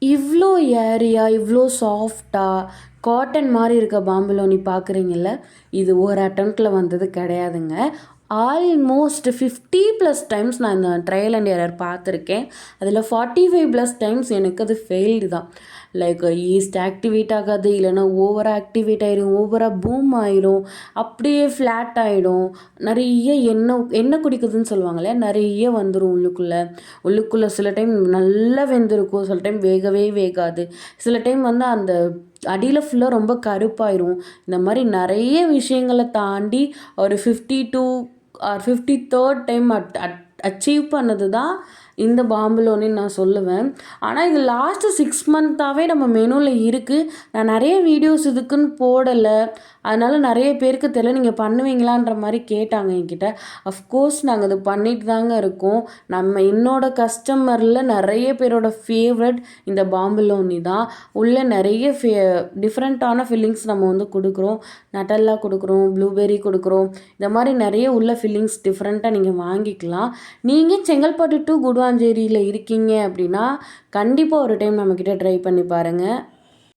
இவ்வளோ ஏரியா இவ்வளோ சாஃப்டாக காட்டன் மாதிரி இருக்க பாம்புலோனி பார்க்குறீங்கல்ல, இது ஒரு அட்டம்ப்டில் வந்தது கிடையாதுங்க. ஆல்மோஸ்ட் 50+ டைம்ஸ் நான் இந்த ட்ரையல் அண்ட் எரர் பார்த்துருக்கேன். அதில் 45+ டைம்ஸ் எனக்கு அது ஃபெயில்டு தான். லைக் ஈஸ்ட் ஆக்டிவேட் ஆகாது, இல்லைன்னா ஓவராக ஆக்டிவேட் ஆயிடும், ஓவராக பூம் ஆயிடும், அப்படியே ஃப்ளாட் ஆகிடும். நிறைய எண்ணெய் குடிக்குதுன்னு சொல்லுவாங்களே, நிறைய வந்துடும் உள்ளுக்குள்ளே சில டைம் நல்லா வெந்திருக்கும், சில டைம் வேகவே வேகாது, சில டைம் வந்து அந்த அடியில் ஃபுல்லாக ரொம்ப கருப்பாயிரும். இந்த மாதிரி நிறைய விஷயங்களை தாண்டி ஒரு 52 ஆர் 53rd டைம் அச்சீவ் பண்ணது தான் இந்த பாம்புலோனின்னு நான் சொல்லுவேன். ஆனால் இது லாஸ்ட்டு 6 மந்த்தாகவே நம்ம மெனுவில் இருக்குது. நான் நிறைய வீடியோஸ் இதுக்குன்னு போடலை, அதனால் நிறைய பேருக்கு தெரியல. நீங்கள் பண்ணுவீங்களான்ற மாதிரி கேட்டாங்க என்கிட்ட. அஃப்கோர்ஸ் நாங்கள் அது பண்ணிட்டு தாங்க இருக்கோம். என்னோட கஸ்டமரில் நிறைய பேரோட ஃபேவரட் இந்த பாம்புலோனி தான். உள்ள நிறைய டிஃப்ரெண்ட்டான ஃபில்லிங்ஸ் நம்ம வந்து கொடுக்குறோம். நட்டல்லா கொடுக்குறோம், ப்ளூபெர்ரி கொடுக்குறோம். இந்த மாதிரி நிறைய உள்ள ஃபில்லிங்ஸ் டிஃப்ரெண்ட்டாக நீங்கள் வாங்கிக்கலாம். நீங்கள் செங்கல்பட்டு டு குடுவாஞ்சேரியில் இருக்கீங்க அப்படின்னா கண்டிப்பாக ஒரு டைம் நம்மக்கிட்ட ட்ரை பண்ணி பாருங்கள்.